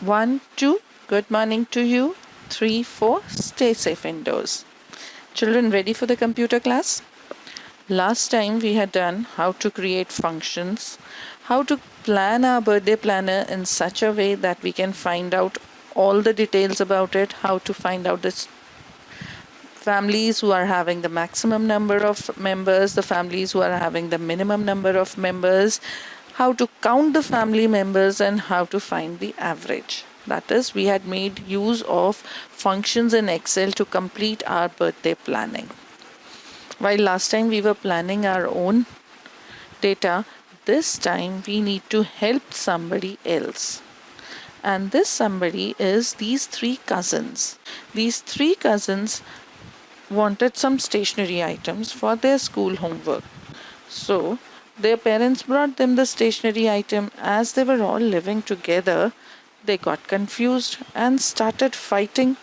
1, 2, good morning to you. 3, 4, stay safe indoors. Children, ready for the computer class? Last time we had done how to create functions, how to plan our birthday planner in such a way that we can find out all the details about it, how to find out the families who are having the maximum number of members, the families who are having the minimum number of members, how to count the family members, and how to find the average. That is, we had made use of functions in Excel to complete our birthday planning. While last time we were planning our own data, this time we need to help somebody else. And this somebody is these three cousins. These three cousins wanted some stationery items for their school homework. So their parents brought them the stationery item. As they were all living together, they got confused and started fighting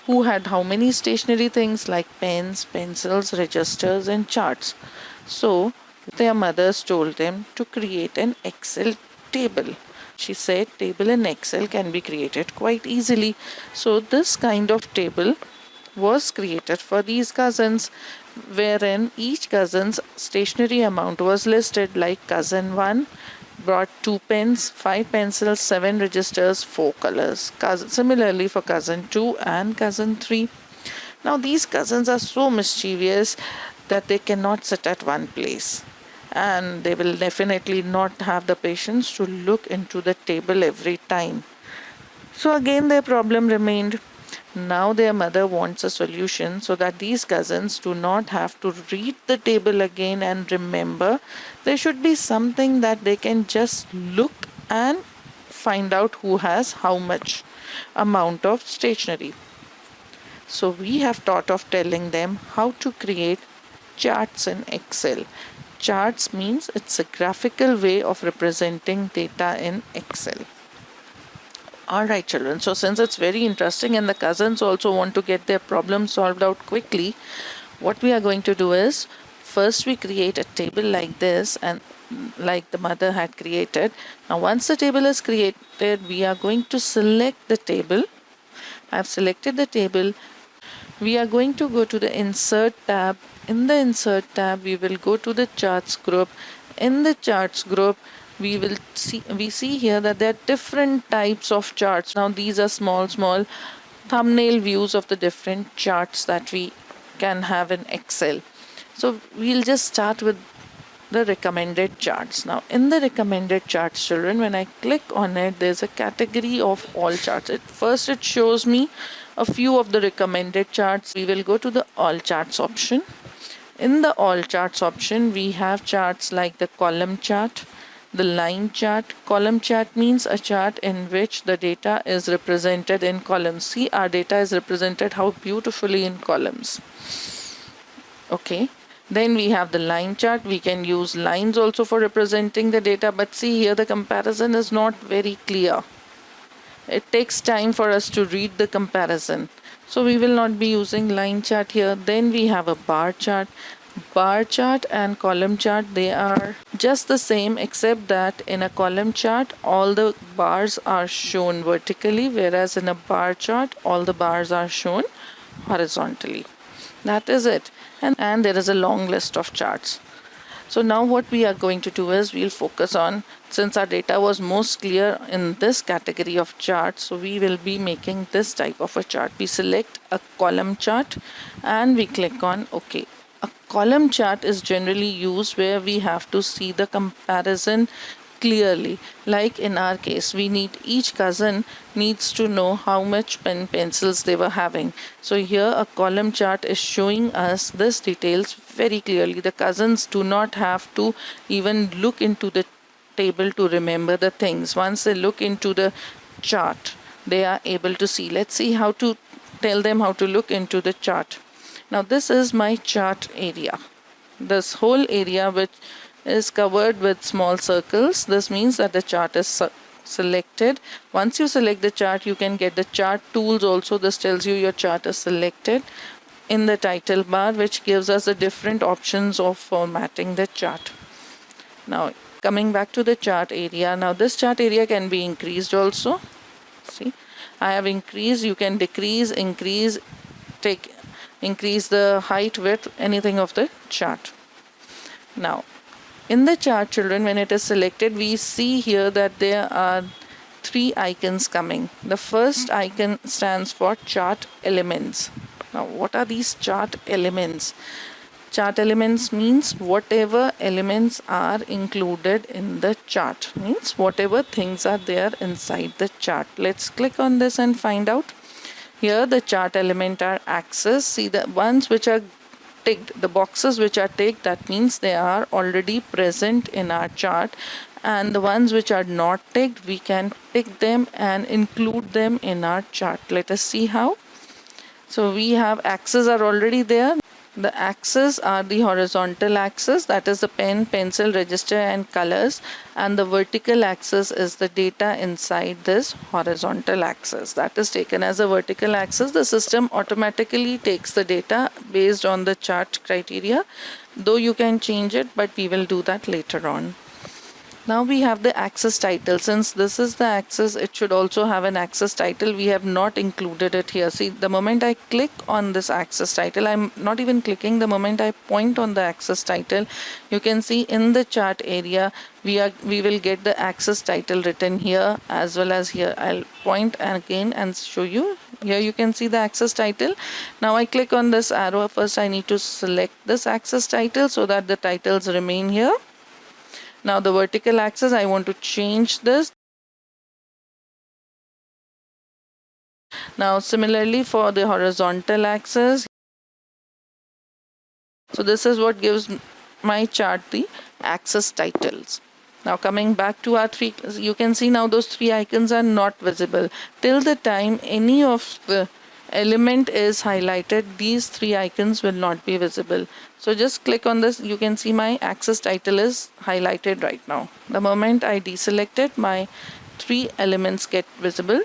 who had how many stationery things like pens, pencils, registers, and charts. So their mothers told them to create an Excel table. She said table in Excel can be created quite easily. So this kind of table was created for these cousins, wherein each cousin's stationery amount was listed, like cousin 1 brought 2 pens, 5 pencils, 7 registers, 4 colors. Similarly for cousin 2 and cousin 3. Now these cousins are so mischievous that they cannot sit at one place, and they will definitely not have the patience to look into the table every time. So again their problem remained. Now their mother wants a solution so that these cousins do not have to read the table again and remember. There should be something that they can just look and find out who has how much amount of stationery. So we have thought of telling them how to create charts in Excel. Charts means it's a graphical way of representing data in Excel. Alright children, so since it's very interesting and the cousins also want to get their problem solved out quickly, what we are going to do is, first we create a table like this, and like the mother had created. Now once the table is created, we are going to select the table. I have selected the table. We are going to go to the insert tab. In the insert tab, we will go to the charts group. In the charts group, we see here that there are different types of charts. Now these are small thumbnail views of the different charts that we can have in Excel. So we'll just start with the recommended charts. Now in the recommended charts, children, when I click on it, there's a category of all charts. First it shows me a few of the recommended charts. We will go to the all charts option. In the all charts option, we have charts like the column chart, the line chart. Column chart means a chart in which the data is represented in columns. See, our data is represented how beautifully in columns. Okay. Then we have the line chart. We can use lines also for representing the data, but see here the comparison is not very clear. It takes time for us to read the comparison. So we will not be using line chart here. Then we have a bar chart. Bar chart and column chart, they are just the same, except that in a column chart all the bars are shown vertically, whereas in a bar chart all the bars are shown horizontally. That is it. And there is a long list of charts. So now what we are going to do is we'll focus on, since our data was most clear in this category of charts, so we will be making this type of a chart. We select a column chart and we click on OK. A column chart is generally used where we have to see the comparison clearly. Like in our case, each cousin needs to know how much pencils they were having. So here a column chart is showing us this details very clearly. The cousins do not have to even look into the table to remember the things. Once they look into the chart, they are able to see. Let's see how to tell them how to look into the chart. Now this is my chart area. This whole area which is covered with small circles, this means that the chart is selected. Once you select the chart, you can get the chart tools also. This tells you your chart is selected in the title bar, which gives us the different options of formatting the chart. Now coming back to the chart area, now this chart area can be increased also. See, I have increased. You can decrease, increase, increase the height, width, anything of the chart. Now, in the chart, children, when it is selected, we see here that there are three icons coming. The first icon stands for chart elements. Now, what are these chart elements? Chart elements means whatever elements are included in the chart, means whatever things are there inside the chart. Let's click on this and find out. Here the chart element are axes. See, the ones which are ticked, the boxes which are ticked, that means they are already present in our chart, and the ones which are not ticked, we can tick them and include them in our chart. Let us see how. So we have axes are already there. The axes are the horizontal axis, that is the pen, pencil, register and colors, and the vertical axis is the data inside this horizontal axis. That is taken as a vertical axis. The system automatically takes the data based on the chart criteria, though you can change it, but we will do that later on. Now we have the axis title. Since this is the axis, it should also have an axis title. We have not included it here. See, the moment I click on this axis title, I'm not even clicking. The moment I point on the axis title, you can see in the chart area, we will get the axis title written here as well as here. I'll point again and show you. Here you can see the axis title. Now I click on this arrow. First I need to select this axis title so that the titles remain here. Now the vertical axis, I want to change this. Now similarly for the horizontal axis. So this is what gives my chart the axis titles. Now coming back to our three, you can see now those three icons are not visible. Till the time any of the element is highlighted, these three icons will not be visible. So just click on this, you can see my axis title is highlighted right now. The moment I deselect it, my three elements get visible,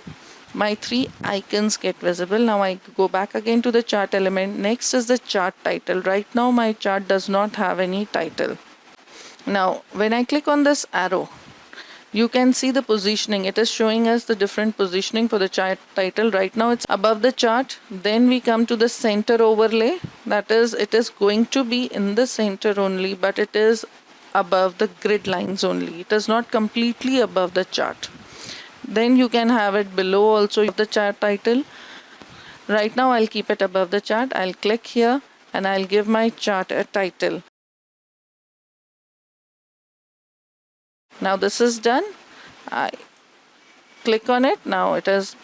my three icons get visible. Now I go back again to the chart element. Next is the chart title. Right now my chart does not have any title. Now when I click on this arrow, you can see the positioning. It is showing us the different positioning for the chart title. Right now it's above the chart. Then we come to the center overlay. That is, it is going to be in the center only, but it is above the grid lines only. It is not completely above the chart. Then you can have it below also the chart title. Right now I'll keep it above the chart. I'll click here and I'll give my chart a title. Now this is done. I click on it. Now it has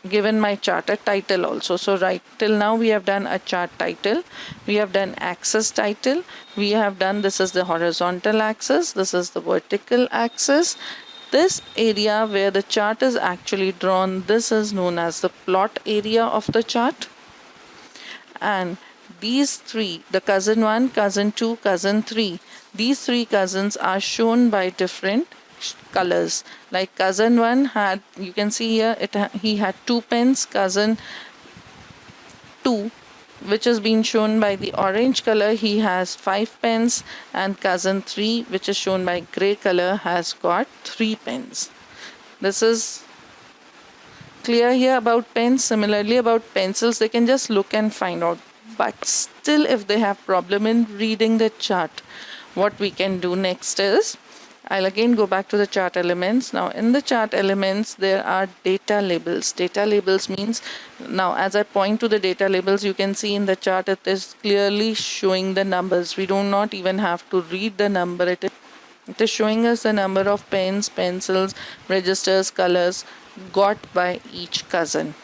given my chart a title also. So right till now we have done a chart title, we have done axis title, we have done, this is the horizontal axis, this is the vertical axis. This area where the chart is actually drawn, this is known as the plot area of the chart. And these three, the cousin 1, cousin 2, cousin 3, these three cousins are shown by different colors. Like cousin 1 had, you can see here, he had 2 pens. Cousin 2, which has been shown by the orange color, he has 5 pens. And cousin 3, which is shown by gray color, has got 3 pens. This is clear here about pens. Similarly about pencils, they can just look and find out. But still, if they have problem in reading the chart, what we can do next is, I'll again go back to the chart elements. Now in the chart elements, there are data labels. Data labels means, now as I point to the data labels, you can see in the chart it is clearly showing the numbers. We do not even have to read the number. It is showing us the number of pens, pencils, registers, colors got by each cousin.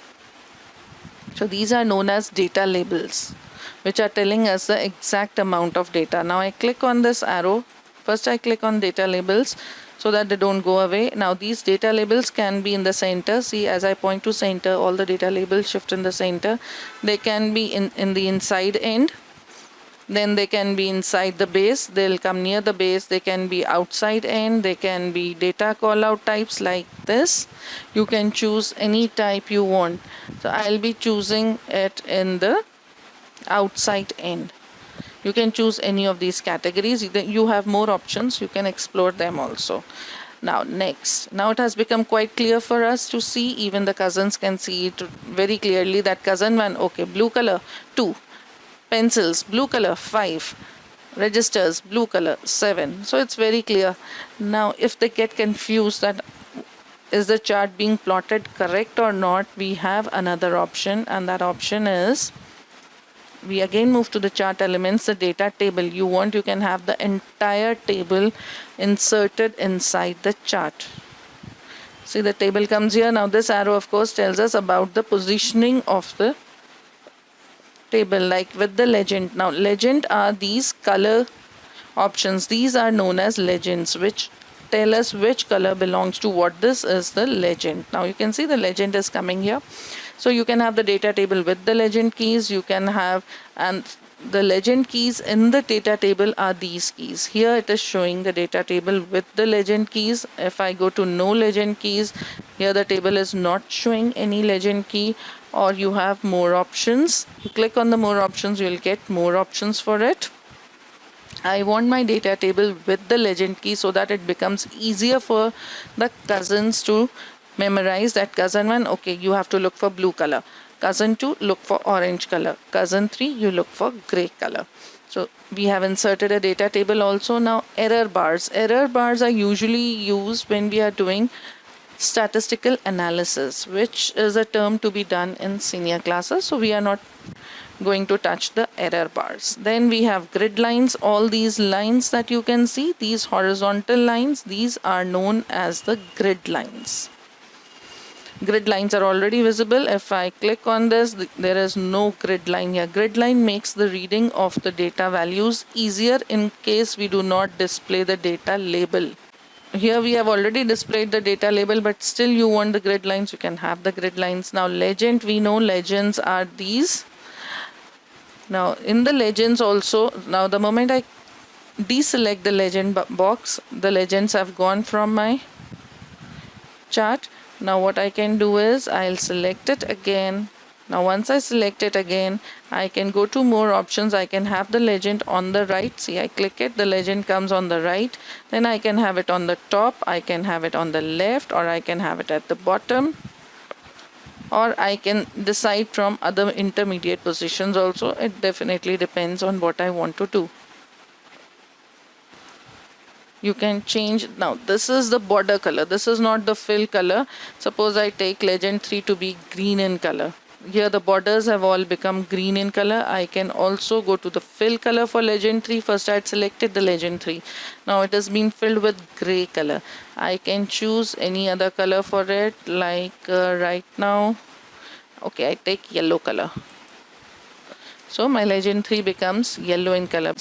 So these are known as data labels, which are telling us the exact amount of data. Now I click on this arrow. First I click on data labels so that they don't go away. Now these data labels can be in the center. See, as I point to center, all the data labels shift in the center. They can be in the inside end. Then they can be inside the base. They'll come near the base. They can be outside end. They can be data call out types like this. You can choose any type you want. So I'll be choosing it in the outside end. You can choose any of these categories. You have more options. You can explore them also. Now next, now it has become quite clear for us to see, even the cousins can see it very clearly that cousin 1, okay, blue color 2, pencils blue color 5, registers blue color 7. So it's very clear. Now if they get confused that is the chart being plotted correct or not, we have another option, and that option is, we again move to the chart elements, the data table. You can have the entire table inserted inside the chart. See, the table comes here. Now this arrow of course tells us about the positioning of the table, like with the legend. Now legend are these color options. These are known as legends, which tell us which color belongs to what. This is the legend. Now you can see the legend is coming here. So you can have the data table with the legend keys. You can have, and the legend keys in the data table are these keys. Here it is showing the data table with the legend keys. If I go to no legend keys, here the table is not showing any legend key. Or you have more options. You click on the more options, you will get more options for it. I want my data table with the legend key so that it becomes easier for the cousins to memorize that cousin 1, okay, you have to look for blue color. Cousin 2, look for orange color. Cousin 3, you look for gray color. So we have inserted a data table also. Now error bars. Error bars are usually used when we are doing statistical analysis, which is a term to be done in senior classes. So we are not going to touch the error bars. Then we have grid lines. All these lines that you can see, these horizontal lines, these are known as the grid lines. Grid lines are already visible. If I click on this, there is no grid line here. Grid line makes the reading of the data values easier in case we do not display the data label. Here we have already displayed the data label, but still you want the grid lines, you can have the grid lines. Now legend, we know legends are these. Now in the legends also, now the moment I deselect the legend box, the legends have gone from my chart. Now what I can do is I'll select it again. Now once I select it again, I can go to more options. I can have the legend on the right. See, I click it, the legend comes on the right. Then I can have it on the top, I can have it on the left, or I can have it at the bottom. Or I can decide from other intermediate positions also. It definitely depends on what I want to do. You can change. Now this is the border color, this is not the fill color. Suppose I take legend 3 to be green in color. Here the borders have all become green in color. I can also go to the fill color for legend 3. First I had selected the legend 3. Now it has been filled with gray color. I can choose any other color for it, like right now, okay, I take yellow color. So my legend 3 becomes yellow in color.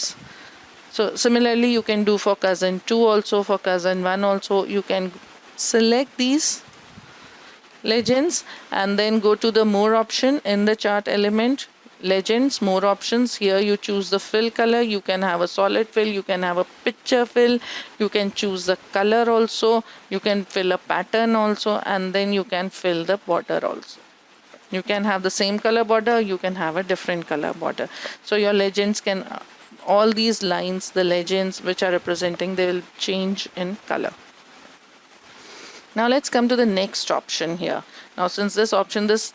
So similarly you can do for cousin 2 also, for cousin 1 also. You can select these legends and then go to the more option in the chart element, legends, more options. Here you choose the fill color. You can have a solid fill, you can have a picture fill, you can choose the color also, you can fill a pattern also, and then you can fill the border also. You can have the same color border, you can have a different color border. So your legends can, all these lines, the legends which are representing, they will change in color. Now let's come to the next option here. Now since this option, this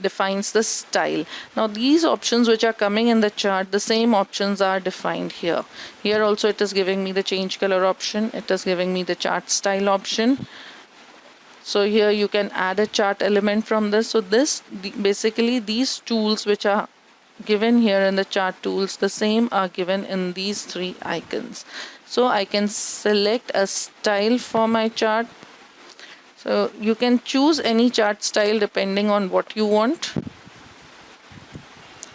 defines the style. Now these options which are coming in the chart, the same options are defined here. Here also it is giving me the change color option. It is giving me the chart style option. So here you can add a chart element from this. So this basically these tools which are given here in the chart tools, the same are given in these three icons. So I can select a style for my chart. So you can choose any chart style depending on what you want.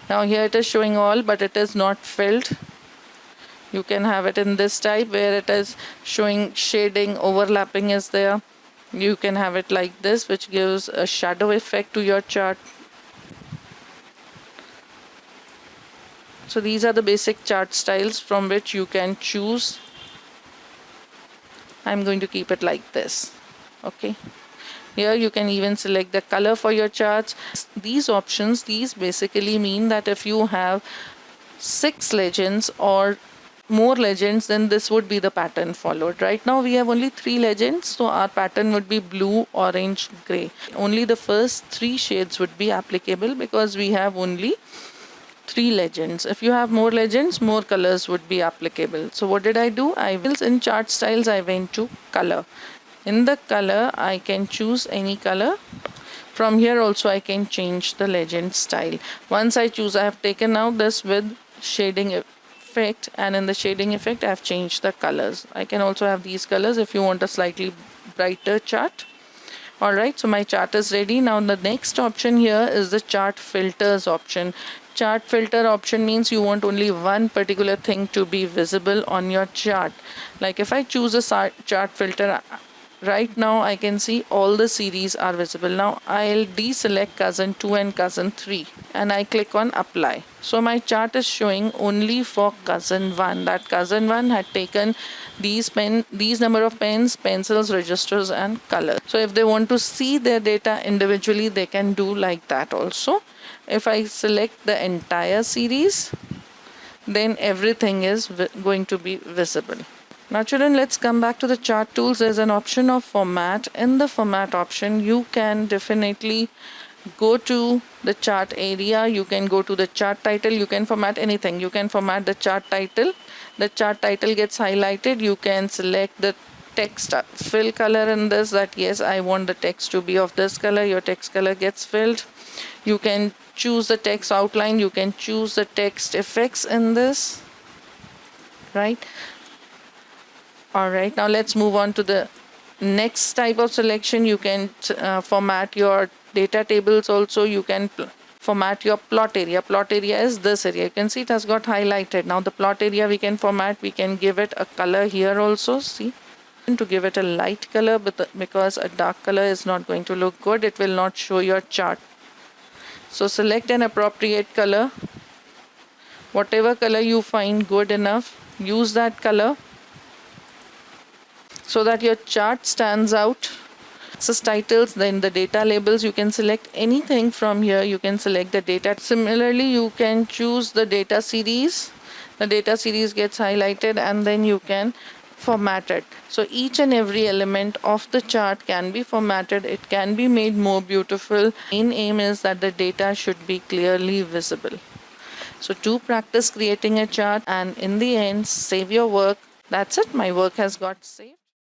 Now here it is showing all, but it is not filled. You can have it in this type where it is showing shading, overlapping is there. You can have it like this, which gives a shadow effect to your chart. So these are the basic chart styles from which you can choose. I'm going to keep it like this. Okay. Here you can even select the color for your charts. These options, these basically mean that if you have 6 legends or more legends, then this would be the pattern followed. Right now we have only 3 legends, so our pattern would be blue, orange, gray. Only the first 3 shades would be applicable because we have only 3 legends. If you have more legends, more colors would be applicable. So what did I do? In chart styles, I went to color. In the color, I can choose any color. From here also I can change the legend style. Once I choose, I have taken out this with shading effect, and in the shading effect I have changed the colors. I can also have these colors if you want a slightly brighter chart. Alright, so my chart is ready. Now the next option here is the chart filters option. Chart filter option means you want only one particular thing to be visible on your chart. Like if I choose a chart filter, right now I can see all the series are visible. Now I'll deselect cousin 2 and cousin 3 and I click on apply. So my chart is showing only for cousin 1. That cousin 1 had taken these number of pens, pencils, registers and colors. So if they want to see their data individually, they can do like that also. If I select the entire series, then everything is going to be visible. Now children, let's come back to the chart tools. There's an option of format. In the format option, you can definitely go to the chart area. You can go to the chart title. You can format anything. You can format the chart title. The chart title gets highlighted. You can select the text fill color in this, that yes, I want the text to be of this color. Your text color gets filled. You can choose the text outline. You can choose the text effects in this, right? Alright, now let's move on to the next type of selection. You can format your data tables also. You can format your plot area. Plot area is this area. You can see it has got highlighted. Now the plot area we can format. We can give it a color here also. See, to give it a light color, because a dark color is not going to look good. It will not show your chart. So select an appropriate color. Whatever color you find good enough, use that color, so that your chart stands out. Access titles, then the data labels, you can select anything from here. You can select the data. Similarly, you can choose the data series. The data series gets highlighted and then you can format it. So each and every element of the chart can be formatted. It can be made more beautiful. Main aim is that the data should be clearly visible. So do practice creating a chart and in the end, save your work. That's it. My work has got saved.